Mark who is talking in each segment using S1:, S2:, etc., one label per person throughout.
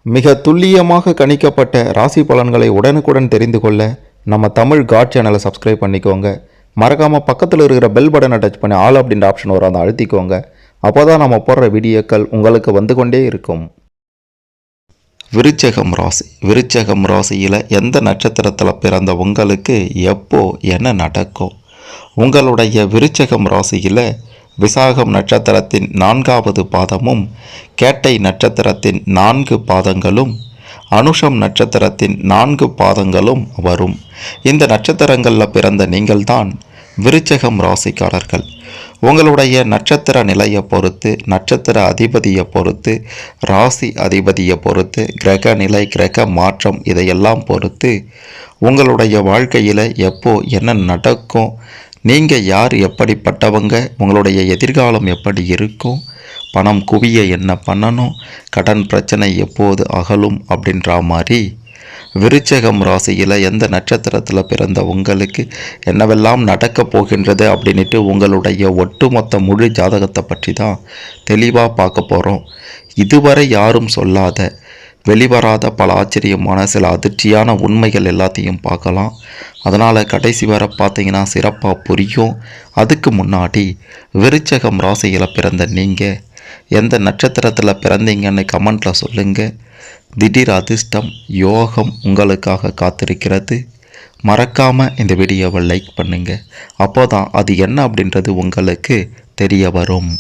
S1: மிக துல்லியமாக கணிக்கப்பட்ட ராசி பலன்களை உடனுக்குடன் தெரிந்து கொள்ள நம்ம தமிழ் காட் சேனலை சப்ஸ்கிரைப் பண்ணிக்கோங்க. மறக்காமல் பக்கத்தில் இருக்கிற பெல் பட்டனை டச் பண்ணி ஆல் அப்படின்ற ஆப்ஷன் வரும், அதை அழுத்திக்கோங்க. அப்போ தான் நம்ம போடுற வீடியோக்கள் உங்களுக்கு வந்து கொண்டே இருக்கும். விருச்சகம் ராசியில் எந்த நட்சத்திரத்தில் பிறந்த உங்களுக்கு எப்போ என்ன நடக்கும்? உங்களுடைய விருச்சகம் ராசியில் விசாகம் நட்சத்திரத்தின் 4வது பாதமும், கேட்டை நட்சத்திரத்தின் 4 பாதங்களும், அனுஷம் நட்சத்திரத்தின் 4 பாதங்களும் வரும். இந்த நட்சத்திரங்களில் பிறந்த நீங்கள்தான் விருச்சகம் ராசிக்காரர்கள். உங்களுடைய நட்சத்திர நிலையை பொறுத்து, நட்சத்திர அதிபதியை பொறுத்து, ராசி அதிபதியை பொறுத்து, கிரக நிலை, கிரக மாற்றம் இதையெல்லாம் பொறுத்து உங்களுடைய வாழ்க்கையில் எப்போ என்ன நடக்கும், நீங்கள் யார், எப்படிப்பட்டவங்க, உங்களுடைய எதிர்காலம் எப்படி இருக்கும், பணம் குவிய என்ன பண்ணணும், கடன் பிரச்சனை எப்போது அகலும் அப்படின்ற மாதிரி விருச்சகம் ராசியில் எந்த நட்சத்திரத்தில் பிறந்த உங்களுக்கு என்னவெல்லாம் நடக்கப் போகின்றது அப்படின்ட்டு உங்களுடைய ஒட்டுமொத்த முழு ஜாதகத்தை பற்றி தான் தெளிவாக பார்க்க போகிறோம். இதுவரை யாரும் சொல்லாத, வெளிவராத பல ஆச்சரியமான சில அதிர்ச்சியான உண்மைகள் எல்லாத்தையும் பார்க்கலாம். அதனால் கடைசி வர பார்த்தீங்கன்னா சிறப்பாக புரியும். அதுக்கு முன்னாடி விருச்சகம் ராசியில் பிறந்த நீங்கள் எந்த நட்சத்திரத்தில் பிறந்தீங்கன்னு கமெண்ட்டில் சொல்லுங்கள். திடீர் அதிர்ஷ்டம், யோகம் உங்களுக்காக காத்திருக்கிறது. மறக்காமல் இந்த வீடியோவை லைக் பண்ணுங்கள். அப்போ தான் அது என்ன அப்படின்றது உங்களுக்கு தெரிய வரும்.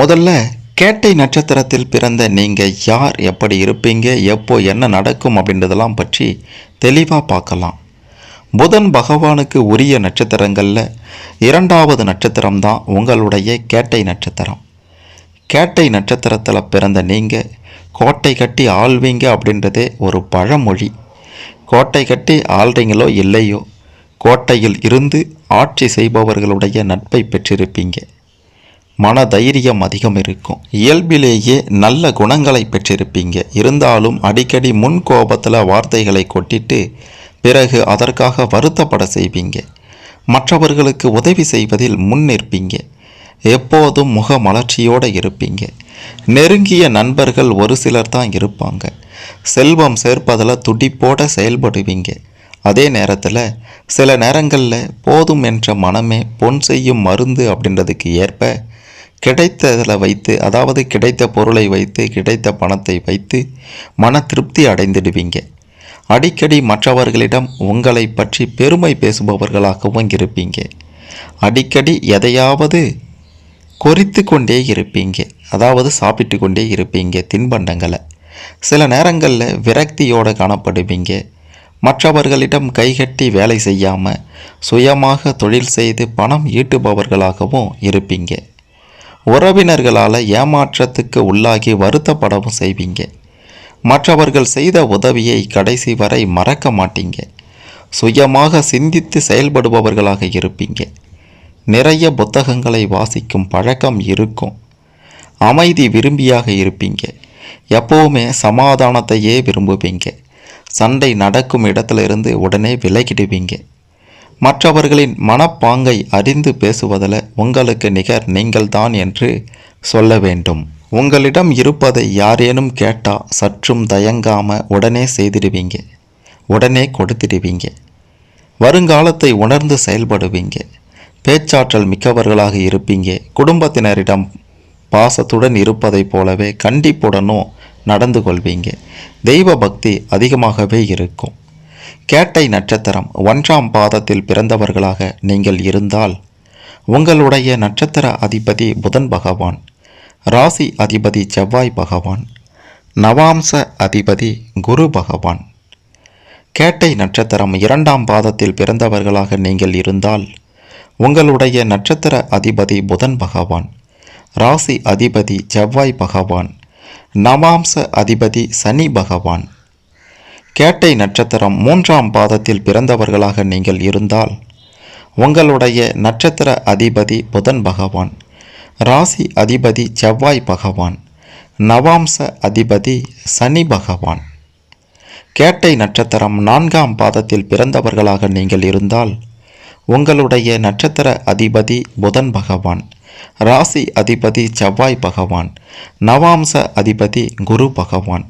S1: முதல்ல கேட்டை நட்சத்திரத்தில் பிறந்த நீங்கள் யார், எப்படி இருப்பீங்க, எப்போ என்ன நடக்கும் அப்படின்றதெல்லாம் பற்றி தெளிவாக பார்க்கலாம். புதன் பகவானுக்கு உரிய நட்சத்திரங்களில் 2வது நட்சத்திரம் தான் உங்களுடைய கேட்டை நட்சத்திரம். கேட்டை நட்சத்திரத்தில் பிறந்த நீங்கள் கோட்டை கட்டி ஆள்வீங்க அப்படின்றதே ஒரு பழமொழி. கோட்டை கட்டி ஆள்றீங்களோ இல்லையோ, கோட்டையில் இருந்து ஆட்சி செய்பவர்களுடைய நட்பை பெற்றிருப்பீங்க. மன தைரியம் அதிகம் இருக்கும். இயல்பிலேயே நல்ல குணங்களை பெற்றிருப்பீங்க. இருந்தாலும் அடிக்கடி முன் கோபத்தில் வார்த்தைகளை கொட்டிட்டு பிறகு அதற்காக வருத்தப்பட செய்வீங்க. மற்றவர்களுக்கு உதவி செய்வதில் முன் நிற்பீங்க. எப்போதும் முக மலர்ச்சியோடு இருப்பீங்க. நெருங்கிய நண்பர்கள் ஒரு சிலர் தான் இருப்பாங்க. செல்வம் சேர்ப்பதில் துடிப்போடு செயல்படுவீங்க. அதே நேரத்தில் சில நேரங்களில் போதும் என்ற மனமே பொன் செய்யும் மருந்து அப்படின்றதுக்கு ஏற்ப கிடைத்ததில் வைத்து, அதாவது கிடைத்த பொருளை வைத்து, கிடைத்த பணத்தை வைத்து மன திருப்தி அடைந்துடுவீங்க. அடிக்கடி மற்றவர்களிடம் உங்களை பற்றி பெருமை பேசுபவர்களாகவும் இருப்பீங்க. அடிக்கடி எதையாவது கொறித்து கொண்டே இருப்பீங்க, அதாவது சாப்பிட்டு கொண்டே இருப்பீங்க தின்பண்டங்களை. சில நேரங்களில் விரக்தியோடு காணப்படுவீங்க. மற்றவர்களிடம் கைகட்டி வேலை செய்யாமல் சுயமாக தொழில் செய்து பணம் ஈட்டுபவர்களாகவும் இருப்பீங்க. உறவினர்களால் ஏமாற்றத்துக்கு உள்ளாகி வருத்தப்படவும் செய்வீங்க. மற்றவர்கள் செய்த உதவியை கடைசி வரை மறக்க மாட்டீங்க. சுயமாக சிந்தித்து செயல்படுபவர்களாக இருப்பீங்க. நிறைய புத்தகங்களை வாசிக்கும் பழக்கம் இருக்கும். அமைதி விரும்பியாக இருப்பீங்க. எப்போவுமே சமாதானத்தையே விரும்புவீங்க. சண்டை நடக்கும் இடத்துல இருந்து உடனே விலகிடுவீங்க. மற்றவர்களின் மனப்பாங்கை அறிந்து பேசுவதில் உங்களுக்கு நிகர் நீங்கள்தான் என்று சொல்ல வேண்டும். உங்களிடம் இருப்பதை யாரேனும் கேட்டால் சற்றும் தயங்காமல் உடனே செய்திடுவீங்க, உடனே கொடுத்துடுவீங்க. வருங்காலத்தை உணர்ந்து செயல்படுவீங்க. பேச்சாற்றல் மிக்கவர்களாக இருப்பீங்க. குடும்பத்தினரிடம் பாசத்துடன் இருப்பதைப் போலவே கண்டிப்புடனும் நடந்து கொள்வீங்க. தெய்வ பக்தி அதிகமாகவே இருக்கும். கேட்டை நட்சத்திரம் 1ஆம் பாதத்தில் பிறந்தவர்களாக நீங்கள் இருந்தால் உங்களுடைய நட்சத்திர அதிபதி புதன் பகவான், ராசி அதிபதி செவ்வாய் பகவான், நவாம்ச அதிபதி குரு பகவான். கேட்டை நட்சத்திரம் 2ஆம் பாதத்தில் பிறந்தவர்களாக நீங்கள் இருந்தால் உங்களுடைய நட்சத்திர அதிபதி புதன் பகவான், ராசி அதிபதி செவ்வாய் பகவான், நவாம்ச அதிபதி சனி பகவான். கேட்டை நட்சத்திரம் 3ஆம் பாதத்தில் பிறந்தவர்களாக நீங்கள் இருந்தால் உங்களுடைய நட்சத்திர அதிபதி புதன் பகவான், ராசி அதிபதி செவ்வாய் பகவான், நவாம்ச அதிபதி சனி பகவான். கேட்டை நட்சத்திரம் 4ஆம் பாதத்தில் பிறந்தவர்களாக நீங்கள் இருந்தால் உங்களுடைய நட்சத்திர அதிபதி புதன் பகவான், ராசி அதிபதி செவ்வாய் பகவான், நவாம்ச அதிபதி குரு பகவான்.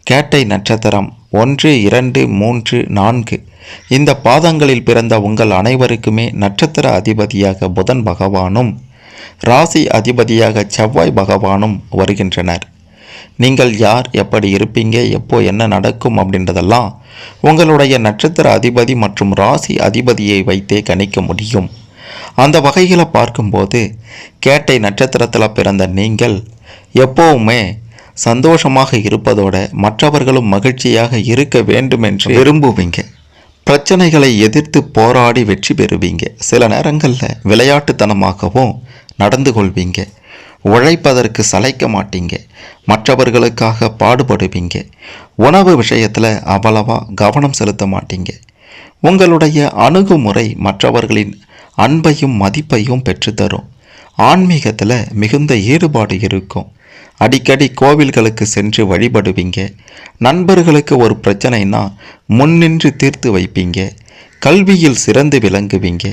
S1: கேட்டை நட்சத்திரம் 1, 2, 3, 4 இந்த பாதங்களில் பிறந்த உங்கள் அனைவருக்குமே நட்சத்திர அதிபதியாக புதன் பகவானும் ராசி அதிபதியாக செவ்வாய் பகவானும் வருகின்றனர். நீங்கள் யார், எப்படி இருப்பீங்க, எப்போ என்ன நடக்கும் அப்படின்றதெல்லாம் உங்களுடைய நட்சத்திர அதிபதி மற்றும் ராசி அதிபதியை வைத்தே கணிக்க முடியும். அந்த வகையில் பார்க்கும்போது கேட்டை நட்சத்திரத்தில் பிறந்த நீங்கள் எப்போவுமே சந்தோஷமாக இருப்பதோட மற்றவர்களும் மகிழ்ச்சியாக இருக்க வேண்டும் என்று விரும்புவீங்க. பிரச்சனைகளை எதிர்த்து போராடி வெற்றி பெறுவீங்க. சில நேரங்களில் விளையாட்டுத்தனமாகவும் நடந்து கொள்வீங்க. உழைப்பதற்கு சளைக்க மாட்டீங்க. மற்றவர்களுக்காக பாடுபடுவீங்க. உணவு விஷயத்தில் அவ்வளவா கவனம் செலுத்த மாட்டீங்க. உங்களுடைய அணுகுமுறை மற்றவர்களின் அன்பையும் மதிப்பையும் பெற்றுத்தரும். ஆன்மீகத்தில் மிகுந்த ஈடுபாடு இருக்கும். அடிக்கடி கோவில்களுக்கு சென்று வழிபடுவீங்க. நண்பர்களுக்கு ஒரு பிரச்சனைனா முன்னின்று தீர்த்து வைப்பீங்க. கல்வியில் சிறந்து விளங்குவீங்க.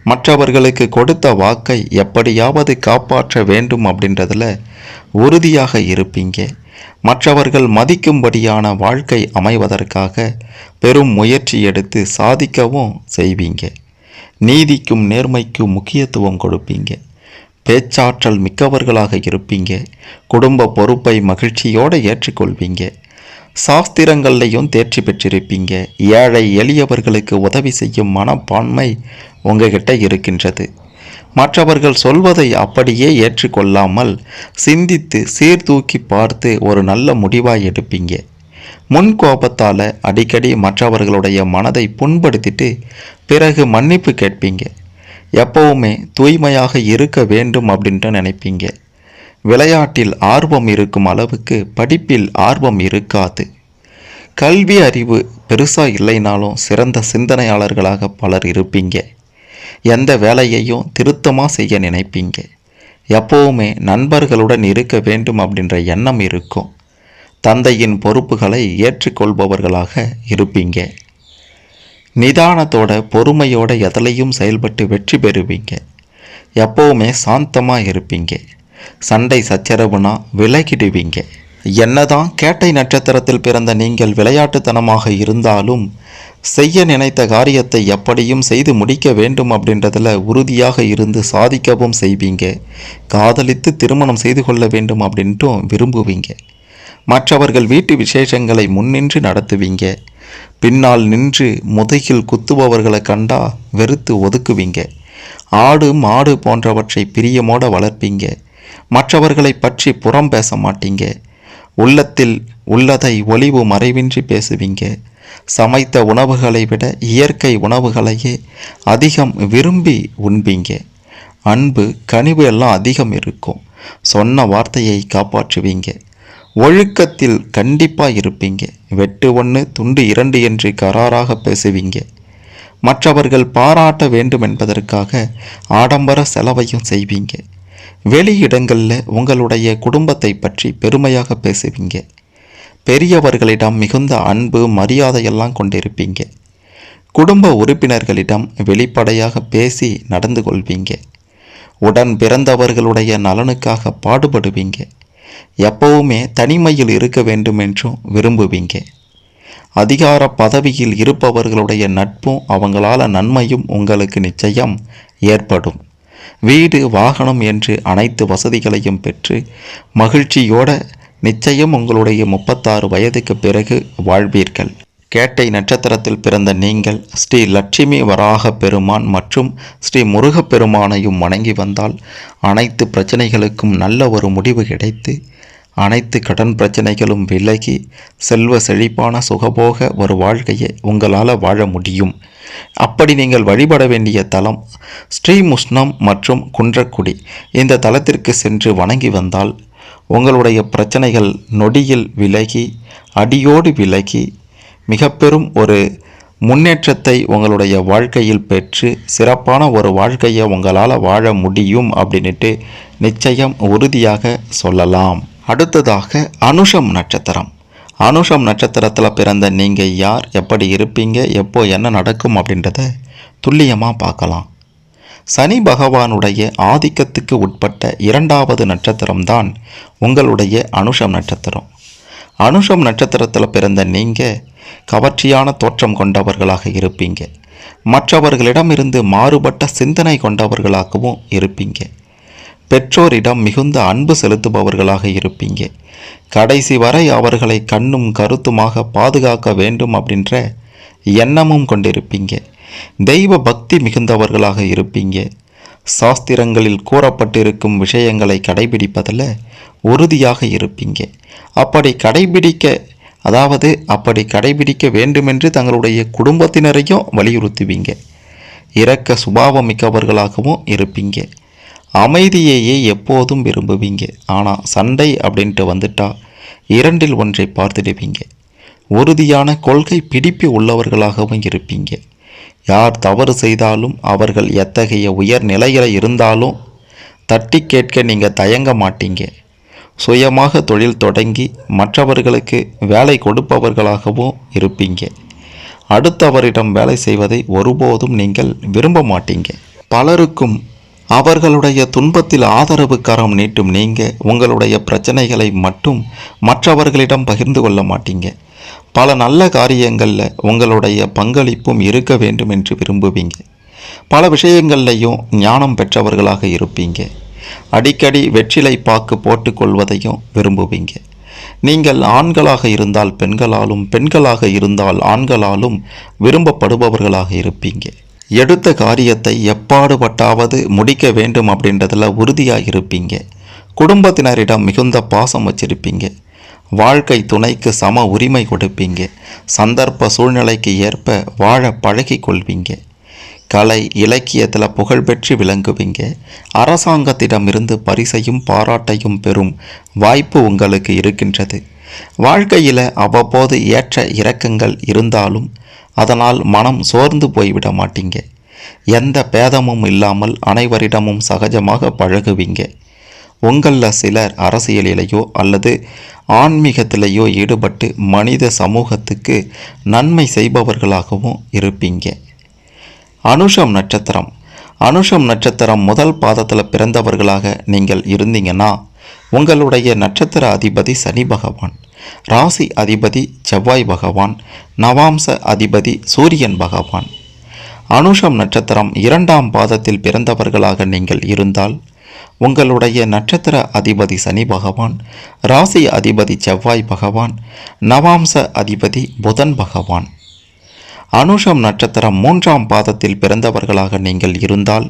S1: மற்றவர்களுக்கு கொடுத்த வாக்கை எப்படியாவது காப்பாற்ற வேண்டும் அப்படின்றதுல உறுதியாக இருப்பீங்க. மற்றவர்கள் மதிக்கும்படியான வாழ்க்கை அமைவதற்காக பெரும் முயற்சி எடுத்து சாதிக்கவும் செய்வீங்க. நீதிக்கும் நேர்மைக்கும் முக்கியத்துவம் கொடுப்பீங்க. பேச்சாற்றல் மிக்கவர்களாக இருப்பீங்க. குடும்ப பொறுப்பை மகிழ்ச்சியோடு ஏற்றுக்கொள்வீங்க. சாஸ்திரங்கள்லையும் தேர்ச்சி பெற்றிருப்பீங்க. ஏழை எளியவர்களுக்கு உதவி செய்யும் மனப்பான்மை உங்ககிட்ட இருக்கின்றது. மற்றவர்கள் சொல்வதை அப்படியே ஏற்றுக்கொள்ளாமல் சிந்தித்து சீர்தூக்கி பார்த்து ஒரு நல்ல முடிவாய் எடுப்பீங்க. முன் கோபத்தால் அடிக்கடி மற்றவர்களுடைய மனதை புண்படுத்திட்டு பிறகு மன்னிப்பு கேட்பீங்க. எப்பவுமே தூய்மையாக இருக்க வேண்டும் அப்படின்ட்டு நினைப்பீங்க. விளையாட்டில் ஆர்வம் இருக்கும் அளவுக்கு படிப்பில் ஆர்வம் இருக்காது. கல்வி அறிவு பெருசாக இல்லைனாலும் சிறந்த சிந்தனையாளர்களாக பலர் இருப்பீங்க. எந்த வேலையையும் திருத்தமாக செய்ய நினைப்பீங்க. எப்போவுமே நண்பர்களுடன் இருக்க வேண்டும் அப்படின்ற எண்ணம் இருக்கும். தந்தையின் பொறுப்புகளை ஏற்றுக்கொள்பவர்களாக இருப்பீங்க. நிதானத்தோட பொறுமையோட எதிலையும் செயல்பட்டு வெற்றி பெறுவீங்க. எப்போவுமே சாந்தமாக இருப்பீங்க. சண்டை சச்சரவுனா விலகிடுவீங்க. என்னதான் கேட்டை நட்சத்திரத்தில் பிறந்த நீங்கள் விளையாட்டுத்தனமாக இருந்தாலும் செய்ய நினைத்த காரியத்தை எப்படியும் செய்து முடிக்க வேண்டும் அப்படின்றதில் உறுதியாக இருந்து சாதிக்கவும் செய்வீங்க. காதலித்து திருமணம் செய்து கொள்ள வேண்டும் அப்படின்ட்டும் விரும்புவீங்க. மற்றவர்கள் வீட்டு விசேஷங்களை முன்னின்று நடத்துவீங்க. பின்னால் நின்று முதுகில் குத்துபவர்களை கண்டா வெறுத்து ஒதுக்குவீங்க. ஆடு மாடு போன்றவற்றை பிரியமோடு வளர்ப்பீங்க. மற்றவர்களை பற்றி புறம் பேச மாட்டீங்க. உள்ளத்தில் உள்ளதை ஒளிவு மறைவின்றி பேசுவீங்க. சமைத்த உணவுகளை விட இயற்கை உணவுகளையே அதிகம் விரும்பி உண்பீங்க. அன்பு கனிவு எல்லாம் அதிகம் இருக்கும். சொன்ன வார்த்தையை காப்பாற்றுவீங்க. ஒழுக்கத்தில் கண்டிப்பாக இருப்பீங்க. வெட்டு 1 துண்டு 2 என்று கராராக பேசுவீங்க. மற்றவர்கள் பாராட்ட வேண்டும் என்பதற்காக ஆடம்பர செலவையும் செய்வீங்க. வெளி இடங்களில் உங்களுடைய குடும்பத்தை பற்றி பெருமையாக பேசுவீங்க. பெரியவர்களிடம் மிகுந்த அன்பு மரியாதையெல்லாம் கொண்டிருப்பீங்க. குடும்ப உறுப்பினர்களிடம் வெளிப்படையாக பேசி நடந்து கொள்வீங்க. உடன் பிறந்தவர்களுடைய நலனுக்காக பாடுபடுவீங்க. எப்பவுமே தனிமையில் இருக்க வேண்டும் என்றும் விரும்புவீங்க. அதிகார பதவியில் இருப்பவர்களுடைய நட்பும் அவங்களால நன்மையும் உங்களுக்கு நிச்சயம் ஏற்படும். வீடு வாகனம் என்று அனைத்து வசதிகளையும் பெற்று மகிழ்ச்சியோட நிச்சயம் உங்களுடைய 36 வயதுக்கு பிறகு வாழ்வீர்கள். கேட்டை நட்சத்திரத்தில் பிறந்த நீங்கள் ஸ்ரீ லட்சுமி வராக பெருமான் மற்றும் ஸ்ரீ முருகப்பெருமானையும் வணங்கி வந்தால் அனைத்து பிரச்சனைகளுக்கும் நல்ல ஒரு முடிவு கிடைத்து அனைத்து கடன் பிரச்சனைகளும் விலகி செல்வ செழிப்பான சுகபோக ஒரு வாழ்க்கையை உங்களால் வாழ முடியும். அப்படி நீங்கள் வழிபட வேண்டிய தலம் ஸ்ரீமுஷ்ணம் மற்றும் குன்றக்குடி. இந்த தலத்திற்கு சென்று வணங்கி வந்தால் உங்களுடைய பிரச்சனைகள் நொடியில் விலகி அடியோடு விலகி மிக பெரும் ஒரு முன்னேற்றத்தை உங்களுடைய வாழ்க்கையில் பெற்று சிறப்பான ஒரு வாழ்க்கையை உங்களால் வாழ முடியும் அப்படின்ட்டு நிச்சயம் உறுதியாக சொல்லலாம். அடுத்ததாக அனுஷம் நட்சத்திரம். அனுஷம் நட்சத்திரத்தில் பிறந்த நீங்கள் யார், எப்படி இருப்பீங்க, எப்போ என்ன நடக்கும் அப்படின்றத துல்லியமாக பார்க்கலாம். சனி பகவானுடைய ஆதிக்கத்துக்கு உட்பட்ட 2வது நட்சத்திரம்தான் உங்களுடைய அனுஷம் நட்சத்திரம். அனுஷம் நட்சத்திரத்தில் பிறந்த நீங்கள் கவர்ச்சியான தோற்றம் கொண்டவர்களாக இருப்பீங்க. மற்றவர்களிடமிருந்து மாறுபட்ட சிந்தனை கொண்டவர்களாகவும் இருப்பீங்க. பெற்றோரிடம் மிகுந்த அன்பு செலுத்துபவர்களாக இருப்பீங்க. கடைசி வரை அவர்களை கண்ணும் கருத்துமாக பாதுகாக்க வேண்டும் அப்படின்ற எண்ணமும் கொண்டிருப்பீங்க. தெய்வ பக்தி மிகுந்தவர்களாக இருப்பீங்க. சாஸ்திரங்களில் கூறப்பட்டிருக்கும் விஷயங்களை கடைபிடிப்பதில் உறுதியாக இருப்பீங்க. அப்படி கடைபிடிக்க வேண்டுமென்று தங்களுடைய குடும்பத்தினரையும் வலியுறுத்துவீங்க. இரக்க சுபாவம் மிக்கவர்களாகவும் இருப்பீங்க. அமைதியையே எப்போதும் விரும்புவீங்க. ஆனால் சண்டை அப்படின்ட்டு வந்துட்டா இரண்டில் ஒன்றை பார்த்துடுவீங்க. உறுதியான கொள்கை பிடிப்பு உள்ளவர்களாகவும் இருப்பீங்க. யார் தவறு செய்தாலும் அவர்கள் எத்தகைய உயர் நிலையில் இருந்தாலும் தட்டி கேட்க நீங்கள் தயங்க மாட்டீங்க. சுயமாக தொழில் தொடங்கி மற்றவர்களுக்கு வேலை கொடுப்பவர்களாகவும் இருப்பீங்க. அடுத்தவரிடம் வேலை செய்வதை ஒருபோதும் நீங்கள் விரும்ப மாட்டீங்க. பலருக்கும் அவர்களுடைய துன்பத்தில் ஆதரவு கரம் நீட்டும் நீங்கள் உங்களுடைய பிரச்சனைகளை மட்டும் மற்றவர்களிடம் பகிர்ந்து கொள்ள மாட்டீங்க. பல நல்ல காரியங்களில் உங்களுடைய பங்களிப்பும் இருக்க வேண்டும் என்று விரும்புவீங்க. பல விஷயங்கள்லையும் ஞானம் பெற்றவர்களாக இருப்பீங்க. அடிக்கடி வெற்றிலை பாக்கு போட்டுக்கொள்வதையும் விரும்புவீங்க. நீங்கள் ஆண்களாக இருந்தால் பெண்களாலும், பெண்களாக இருந்தால் ஆண்களாலும் விரும்பப்படுபவர்களாக இருப்பீங்க. எடுத்த காரியத்தை எப்பாடுபட்டாவது முடிக்க வேண்டும் அப்படின்றதில் உறுதியாக இருப்பீங்க. குடும்பத்தினரிடம் மிகுந்த பாசம் வச்சிருப்பீங்க. வாழ்க்கை துணைக்கு சம உரிமை கொடுப்பீங்க. சந்தர்ப்ப சூழ்நிலைக்கு ஏற்ப வாழ பழகி கொள்வீங்க. கலை இலக்கியத்தில் புகழ்பெற்று விளங்குவீங்க. அரசாங்கத்திடமிருந்து பரிசையும் பாராட்டையும் பெறும் வாய்ப்பு உங்களுக்கு இருக்கின்றது. வாழ்க்கையில் அவ்வப்போது ஏற்ற இறக்கங்கள் இருந்தாலும் அதனால் மனம் சோர்ந்து போய்விட மாட்டீங்க. எந்த பேதமும் இல்லாமல் அனைவரிடமும் சகஜமாக பழகுவீங்க. உங்களில் சிலர் அரசியலிலேயோ அல்லது ஆன்மீகத்திலேயோ ஈடுபட்டு மனித சமூகத்துக்கு நன்மை செய்பவர்களாகவும் இருப்பீங்க. அனுஷம் நட்சத்திரம் முதல் பாதத்தில் பிறந்தவர்களாக நீங்கள் இருந்தீங்கன்னா உங்களுடைய நட்சத்திர அதிபதி சனி பகவான், ராசி அதிபதி செவ்வாய் பகவான், நவாம்ச அதிபதி சூரியன் பகவான். அனுஷம் நட்சத்திரம் இரண்டாம் பாதத்தில் பிறந்தவர்களாக நீங்கள் இருந்தால் உங்களுடைய நட்சத்திர அதிபதி சனி பகவான், ராசி அதிபதி செவ்வாய் பகவான், நவாம்ச அதிபதி புதன் பகவான். அனுஷம் நட்சத்திரம் மூன்றாம் பாதத்தில் பிறந்தவர்களாக நீங்கள் இருந்தால்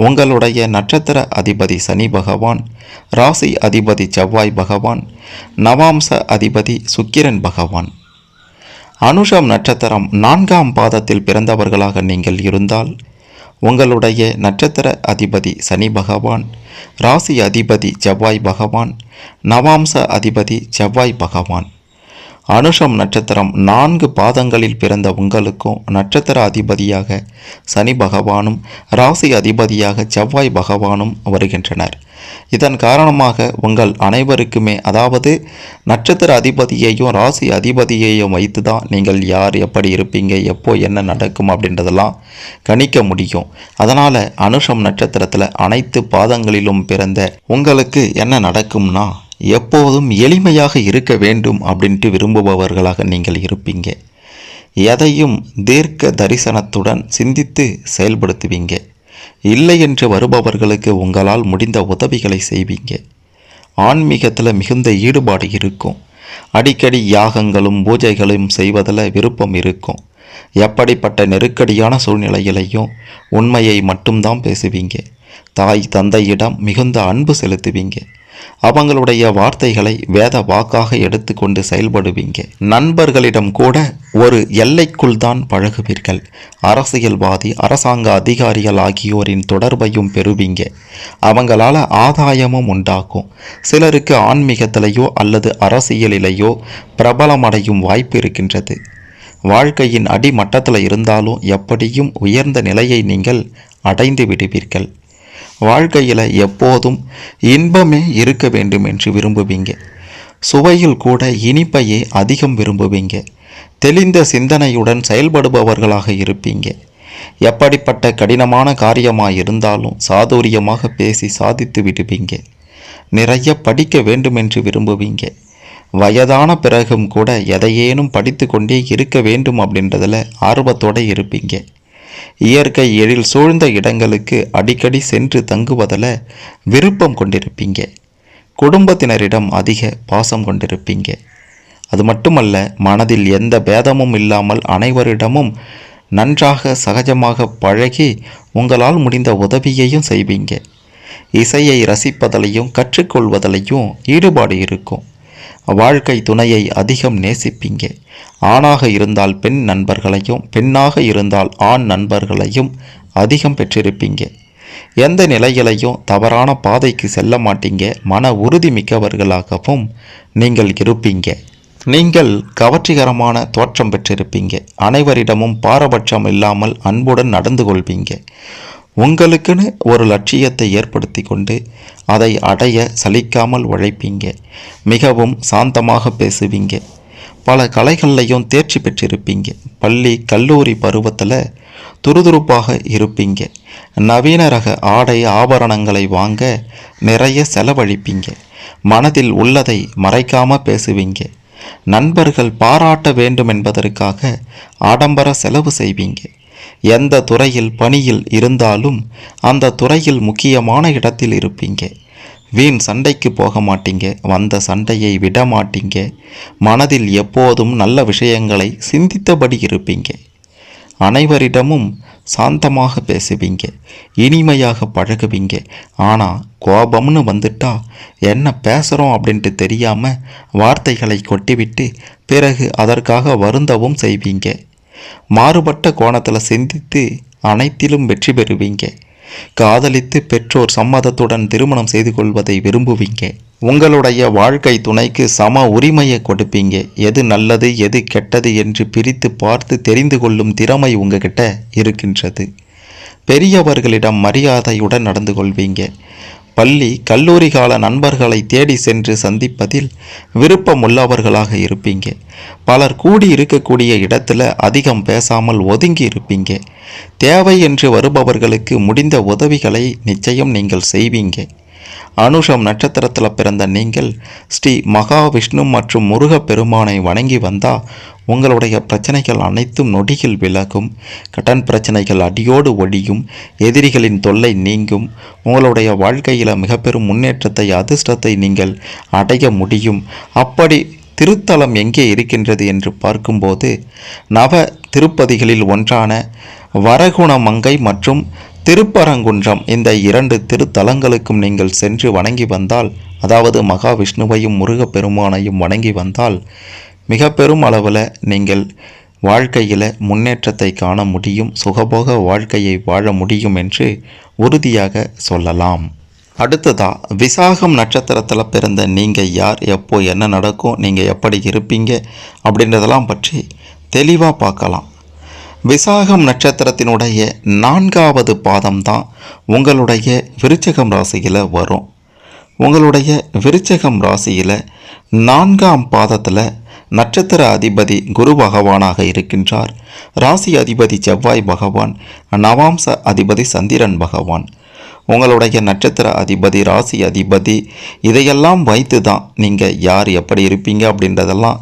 S1: உங்களுடைய நட்சத்திர அதிபதி சனி பகவான், ராசி அதிபதி செவ்வாய் பகவான், நவாம்ச அதிபதி சுக்கிரன் பகவான். அனுஷம் நட்சத்திரம் நான்காம் பாதத்தில் பிறந்தவர்களாக நீங்கள் இருந்தால் உங்களுடைய நட்சத்திர அதிபதி சனி பகவான், ராசி அதிபதி செவ்வாய் பகவான், நவாம்ச அதிபதி செவ்வாய் பகவான். அனுஷம் நட்சத்திரம் 4 பாதங்களில் பிறந்த உங்களுக்கும் நட்சத்திர அதிபதியாக சனி பகவானும் ராசி அதிபதியாக செவ்வாய் பகவானும் வருகின்றனர். இதன் காரணமாக உங்கள் அனைவருக்குமே, அதாவது நட்சத்திர அதிபதியையும் ராசி அதிபதியையும் வைத்து தான் நீங்கள் யார் எப்படி இருப்பீங்க, எப்போ என்ன நடக்கும் அப்படின்றதெல்லாம் கணிக்க முடியும். அதனால் அனுஷம் நட்சத்திரத்தில் அனைத்து பாதங்களிலும் பிறந்த உங்களுக்கு என்ன நடக்கும்னா, எப்போதும் எளிமையாக இருக்க வேண்டும் அப்படின்ட்டு விரும்புபவர்களாக நீங்கள் இருப்பீங்க. எதையும் தீர்க்க தரிசனத்துடன் சிந்தித்து செயல்படுத்துவீங்க. இல்லை என்று வருபவர்களுக்கு உங்களால் முடிந்த உதவிகளை செய்வீங்க. ஆன்மீகத்தில் மிகுந்த ஈடுபாடு இருக்கும். அடிக்கடி யாகங்களும் பூஜைகளும் செய்வதில் விருப்பம் இருக்கும். எப்படிப்பட்ட நெருக்கடியான சூழ்நிலையிலையும் உண்மையை மட்டும்தான் பேசுவீங்க. தாய் தந்தையிடம் மிகுந்த அன்பு செலுத்துவீங்க. அவங்களுடைய வார்த்தைகளை வேத வாக்காக எடுத்துக்கொண்டு செயல்படுவீங்க. நண்பர்களிடம் கூட ஒரு எல்லைக்குள் தான் பழகுவீர்கள். அரசியல்வாதி, அரசாங்க அதிகாரிகள் ஆகியோரின் தொடர்பையும் பெறுவீங்க. அவங்களால ஆதாயமும் உண்டாகும். சிலருக்கு ஆன்மீகத்திலேயோ அல்லது அரசியலிலேயோ பிரபலமடையும் வாய்ப்பு இருக்கின்றது. வாழ்க்கையின் அடிமட்டத்தில் இருந்தாலும் எப்படியும் உயர்ந்த நிலையை நீங்கள் அடைந்து விடுவீர்கள். வாழ்க்கையில் எப்போதும் இன்பமே இருக்க வேண்டும் என்று விரும்புவீங்க. சுவையில் கூட இனிப்பையே அதிகம் விரும்புவீங்க. தெளிந்த சிந்தனையுடன் செயல்படுபவர்களாக இருப்பீங்க. எப்படிப்பட்ட கடினமான காரியமாக இருந்தாலும் சாதுரியமாக பேசி சாதித்து விடுவீங்க. நிறைய படிக்க வேண்டும் என்று விரும்புவீங்க. வயதான பிறகும் கூட எதையேனும் படித்து கொண்டே இருக்க வேண்டும் அப்படின்றதில் ஆர்வத்தோடு இருப்பீங்க. இயற்கை எழில் சூழ்ந்த இடங்களுக்கு அடிக்கடி சென்று தங்குவதில் விருப்பம் கொண்டிருப்பீங்க. குடும்பத்தினரிடம் அதிக பாசம் கொண்டிருப்பீங்க. அது மட்டுமல்ல, மனதில் எந்த பேதமும் இல்லாமல் அனைவரிடமும் நன்றாக சகஜமாக பழகி உங்களால் முடிந்த உதவியையும் செய்வீங்க. இசையை ரசிப்பதிலையும் கற்றுக்கொள்வதிலையும் ஈடுபாடு இருக்கும். வாழ்க்கை துணையை அதிகம் நேசிப்பீங்க. ஆணாக இருந்தால் பெண் நண்பர்களையும், பெண்ணாக இருந்தால் ஆண் நண்பர்களையும் அதிகம் பெற்றிருப்பீங்க. எந்த நிலையிலையும் தவறான பாதைக்கு செல்ல மாட்டீங்க. மன உறுதி மிக்கவர்களாகவும் நீங்கள் இருப்பீங்க. நீங்கள் கவர்ச்சிகரமான தோற்றம் பெற்றிருப்பீங்க. அனைவரிடமும் பாரபட்சம் இல்லாமல் அன்புடன் நடந்து கொள்வீங்க. உங்களுக்குன்னு ஒரு லட்சியத்தை ஏற்படுத்தி கொண்டு அதை அடைய சலிக்காமல் உழைப்பீங்க. மிகவும் சாந்தமாக பேசுவீங்க. பல கலைகள்லையும் தேர்ச்சி பெற்றிருப்பீங்க. பள்ளி கல்லூரி பருவத்தில் துருதுருப்பாக இருப்பீங்க. நவீன ரக ஆடை ஆபரணங்களை வாங்க நிறைய செலவழிப்பீங்க. மனதில் உள்ளதை மறைக்காம பேசுவீங்க. நண்பர்கள் பாராட்ட வேண்டும் என்பதற்காக ஆடம்பர செலவு செய்வீங்க. எந்த துறையில் பணியில் இருந்தாலும் அந்த துறையில் முக்கியமான இடத்தில் இருப்பீங்க. வீண் சண்டைக்கு போக மாட்டீங்க. வந்த சண்டையை விட மாட்டீங்க. மனதில் எப்போதும் நல்ல விஷயங்களை சிந்தித்தபடி இருப்பீங்க. அனைவரிடமும் சாந்தமாக பேசுவீங்க. இனிமையாக பழகுவீங்க. ஆனால் கோபம்னு வந்துட்டா என்ன பேசுகிறோம் அப்படின்ட்டு தெரியாமல் வார்த்தைகளை கொட்டிவிட்டு பிறகு அதற்காக வருந்தவும் செய்வீங்க. மாறுபட்ட கோணத்தில் சிந்தித்து அனைத்திலும் வெற்றி பெறுவீங்க. காதலித்து பெற்றோர் சம்மதத்துடன் திருமணம் செய்து கொள்வதை விரும்புவீங்க. உங்களுடைய வாழ்க்கை துணைக்கு சம உரிமையை கொடுப்பீங்க. எது நல்லது எது கெட்டது என்று பிரித்து பார்த்து தெரிந்து கொள்ளும் திறமை உங்ககிட்ட இருக்கின்றது. பெரியவர்களிடம் மரியாதையுடன் நடந்து கொள்வீங்க. பள்ளி கல்லூரி கால நண்பர்களை தேடி சென்று சந்திப்பதில் விருப்பமுள்ளவர்களாக இருப்பீங்க. பலர் கூடி இருக்கக்கூடிய இடத்துல அதிகம் பேசாமல் ஒதுங்கி இருப்பீங்க. தேவை என்று வருபவர்களுக்கு முடிந்த உதவிகளை நிச்சயம் நீங்கள் செய்வீங்க. அனுஷம் நட்சத்திரத்தில் பிறந்த நீங்கள் ஸ்ரீ மகாவிஷ்ணு மற்றும் முருகப்பெருமானை வணங்கி வந்தால் உங்களுடைய பிரச்சனைகள் அனைத்தும் நொடியில் விலகும். கடன் பிரச்சனைகள் அடியோடு ஒழியும். எதிரிகளின் தொல்லை நீங்கும். உங்களுடைய வாழ்க்கையில் மிக பெரும் முன்னேற்றத்தை அதிர்ஷ்டத்தை நீங்கள் அடைய முடியும். அப்படி திருத்தலம் எங்கே இருக்கின்றது என்று பார்க்கும்போது நவ திருப்பதிகளில் ஒன்றான வரகுணமங்கை மற்றும் திருப்பரங்குன்றம், இந்த 2 திருத்தலங்களுக்கும் நீங்கள் சென்று வணங்கி வந்தால், அதாவது மகாவிஷ்ணுவையும் முருகப்பெருமானையும் வணங்கி வந்தால் மிக பெரும் அளவில் நீங்கள் வாழ்க்கையில் முன்னேற்றத்தை காண முடியும். சுகபோக வாழ்க்கையை வாழ முடியும் என்று உறுதியாக சொல்லலாம். அடுத்ததா, விசாகம் நட்சத்திரத்தில் பிறந்த நீங்கள் யார், எப்போ என்ன நடக்கும், நீங்கள் எப்படி இருப்பீங்க அப்படின்றதெல்லாம் பற்றி தெளிவாக பார்க்கலாம். விசாகம் நட்சத்திரத்தினுடைய 4வது பாதம் தான் உங்களுடைய விருச்சிகம் ராசியில் வரும். உங்களுடைய விருச்சிகம் ராசியில் 4ஆம் பாதத்தில் நட்சத்திர அதிபதி குரு பகவானாக இருக்கின்றார். ராசி அதிபதி செவ்வாய் பகவான், நவாம்ச அதிபதி சந்திரன் பகவான். உங்களுடைய நட்சத்திர அதிபதி, ராசி அதிபதி, இதையெல்லாம் வைத்து தான் நீங்கள் யார் எப்படி இருப்பீங்க அப்படின்றதெல்லாம்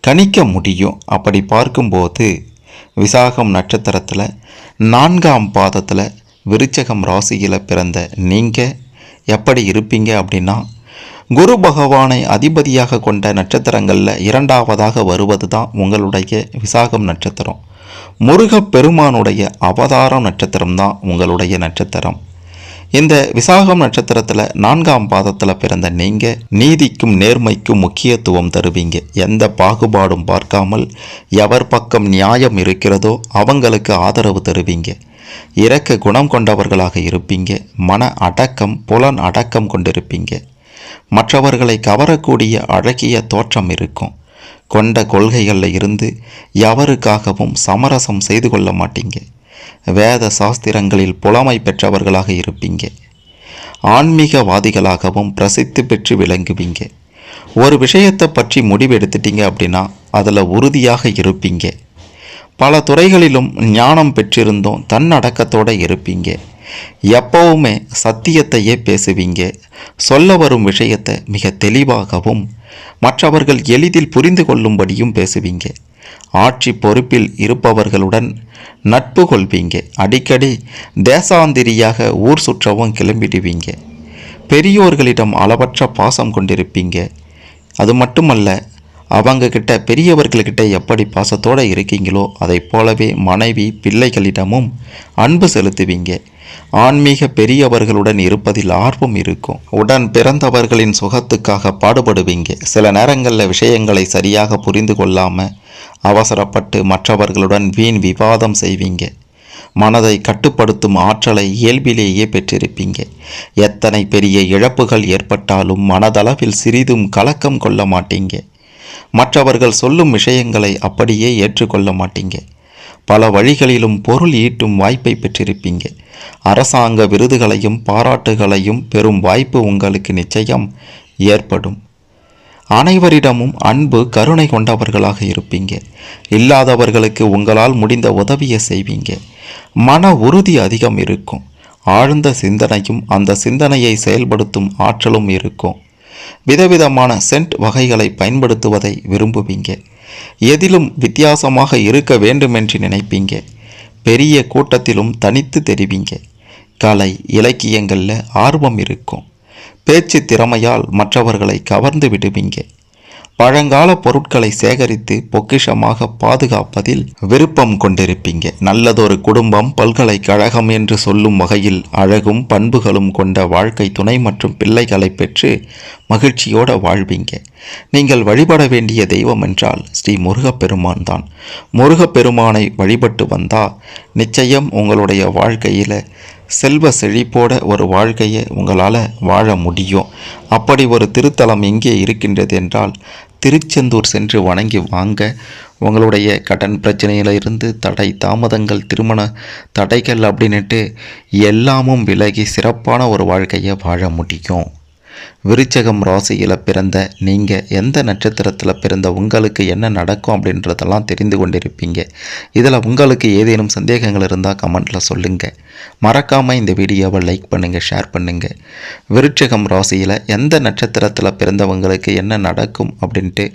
S1: கணிக்க முடியும். அப்படி பார்க்கும்போது விசாகம் நட்சத்திரத்தில் 4ஆம் பாதத்தில் விருச்சகம் ராசியில் பிறந்த நீங்கள் எப்படி இருப்பீங்க அப்படின்னா, குரு பகவானை அதிபதியாக கொண்ட நட்சத்திரங்களில் 2வதாக வருவது தான் உங்களுடைய விசாகம் நட்சத்திரம். முருகப்பெருமானுடைய அவதாரம் நட்சத்திரம் தான் உங்களுடைய நட்சத்திரம். இந்த விசாகம் நட்சத்திரத்தில் 4ஆம் பாதத்தில் பிறந்த நீங்கள் நீதிக்கும் நேர்மைக்கும் முக்கியத்துவம் தருவீங்க. எந்த பாகுபாடும் பார்க்காமல் எவர் பக்கம் நியாயம் இருக்கிறதோ அவங்களுக்கு ஆதரவு தருவீங்க. இரக்க குணம் கொண்டவர்களாக இருப்பீங்க. மன அடக்கம், புலன் அடக்கம் கொண்டிருப்பீங்க. மற்றவர்களை கவரக்கூடிய அழகிய தோற்றம் இருக்கும். கொண்ட கொள்கைகளில் இருந்து எவருக்காகவும் சமரசம் செய்து கொள்ள மாட்டீங்க. வேத சாஸ்திரங்களில் புலமை பெற்றவர்களாக இருப்பீங்க. ஆன்மீகவாதிகளாகவும் பிரசித்தி பெற்று விளங்குவீங்க. ஒரு விஷயத்தை பற்றி முடிவு எடுத்துட்டீங்க அப்படின்னா அதில் உறுதியாக இருப்பீங்க. பல துறைகளிலும் ஞானம் பெற்றிருந்தும் தன்னடக்கத்தோடு இருப்பீங்க. எப்பவுமே சத்தியத்தையே பேசுவீங்க. சொல்ல வரும் விஷயத்தை மிக தெளிவாகவும் மற்றவர்கள் எளிதில் புரிந்து கொள்ளும்படியும் பேசுவீங்க. ஆட்சி பொறுப்பில் இருப்பவர்களுடன் நட்பு கொள்வீங்க. அடிக்கடி தேசாந்திரியாக ஊர் சுற்றவும் கிளம்பிடுவீங்க. பெரியோர்களிடம் அளவற்ற பாசம் கொண்டிருப்பீங்க. அது மட்டுமல்ல, அவங்கக்கிட்ட பெரியவர்கள்கிட்ட எப்படி பாசத்தோடு இருக்கீங்களோ அதை போலவே மனைவி பிள்ளைகளிடமும் அன்பு செலுத்துவீங்க. ஆன்மீக பெரியவர்களுடன் இருப்பதில் ஆர்வம் இருக்கும். உடன் பிறந்தவர்களின் சுகத்துக்காக பாடுபடுவீங்க. சில நேரங்களில் விஷயங்களை சரியாக புரிந்து கொள்ளாமல் அவசரப்பட்டு மற்றவர்களுடன் வீண் விவாதம் செய்வீங்க. மனதை கட்டுப்படுத்தும் ஆற்றலை இயல்பிலேயே பெற்றிருப்பீங்க. எத்தனை பெரிய இழப்புகள் ஏற்பட்டாலும் மனதளவில் சிறிதும் கலக்கம் கொள்ள மாட்டீங்க. மற்றவர்கள் சொல்லும் விஷயங்களை அப்படியே ஏற்றுக்கொள்ள மாட்டீங்க. பல வழிகளிலும் பொருள் ஈட்டும் வாய்ப்பை பெற்றிருப்பீங்க. அரசாங்க விருதுகளையும் பாராட்டுகளையும் பெறும் வாய்ப்பு உங்களுக்கு நிச்சயம் ஏற்படும். அனைவரிடமும் அன்பு கருணை கொண்டவர்களாக இருப்பீங்க. இல்லாதவர்களுக்கு உங்களால் முடிந்த உதவியை செய்வீங்க. மன உறுதி அதிகம் இருக்கும். ஆழ்ந்த சிந்தனையும் அந்த சிந்தனையை செயல்படுத்தும் ஆற்றலும் இருக்கும். விதவிதமான சென்ட் வகைகளை பயன்படுத்துவதை விரும்புவீங்க. எதிலும் வித்தியாசமாக இருக்க வேண்டுமென்று நினைப்பீங்க. பெரிய கூட்டத்திலும் தனித்து தெரிவிங்க. கலை இலக்கியங்களில் ஆர்வம் இருக்கும். பேச்சு திறமையால் மற்றவர்களை கவர்ந்து விடுவீங்க. பழங்கால பொருட்களை சேகரித்து பொக்கிஷமாக பாதுகாப்பதில் விருப்பம் கொண்டிருப்பீங்க. நல்லதொரு குடும்பம், பல்கலைக்கழகம் என்று சொல்லும் வகையில் அழகும் பண்புகளும் கொண்ட வாழ்க்கை துணை மற்றும் பிள்ளைகளை பெற்று மகிழ்ச்சியோடு வாழ்வீங்க. நீங்கள் வழிபட வேண்டிய தெய்வம் என்றால் ஸ்ரீ முருகப்பெருமான் தான். முருகப்பெருமானை வழிபட்டு வந்தால் நிச்சயம் உங்களுடைய வாழ்க்கையில் செல்வ செழிப்போட ஒரு வாழ்க்கையை உங்களால் வாழ முடியும். அப்படி ஒரு திருத்தலம் எங்கே இருக்கின்றது என்றால் திருச்செந்தூர் சென்று வணங்கி வாங்க. உங்களுடைய கடன் பிரச்சனையிலிருந்து தடை தாமதங்கள், திருமண தடைகள் அப்படின்ட்டு எல்லாமும் விலகி சிறப்பான ஒரு வாழ்க்கையை வாழ முடியும். விருச்சகம் ராசியில் பிறந்த நீங்கள் எந்த நட்சத்திரத்தில் பிறந்த உங்களுக்கு என்ன நடக்கும் அப்படின்றதெல்லாம் தெரிந்து கொண்டிருப்பீங்க. இதில் உங்களுக்கு ஏதேனும் சந்தேகங்கள் இருந்தால் கமெண்ட்டில் சொல்லுங்கள். மறக்காமல் இந்த வீடியோவை லைக் பண்ணுங்கள், ஷேர் பண்ணுங்கள். விருச்சகம் ராசியில் எந்த நட்சத்திரத்தில் பிறந்தவங்களுக்கு என்ன நடக்கும் அப்படின்ட்டு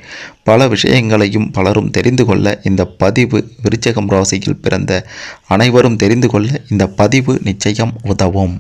S1: பல விஷயங்களையும் பலரும் தெரிந்து கொள்ள இந்த பதிவு, விருச்சகம் ராசியில் பிறந்த அனைவரும் தெரிந்து கொள்ள இந்த பதிவு நிச்சயம் உதவும்.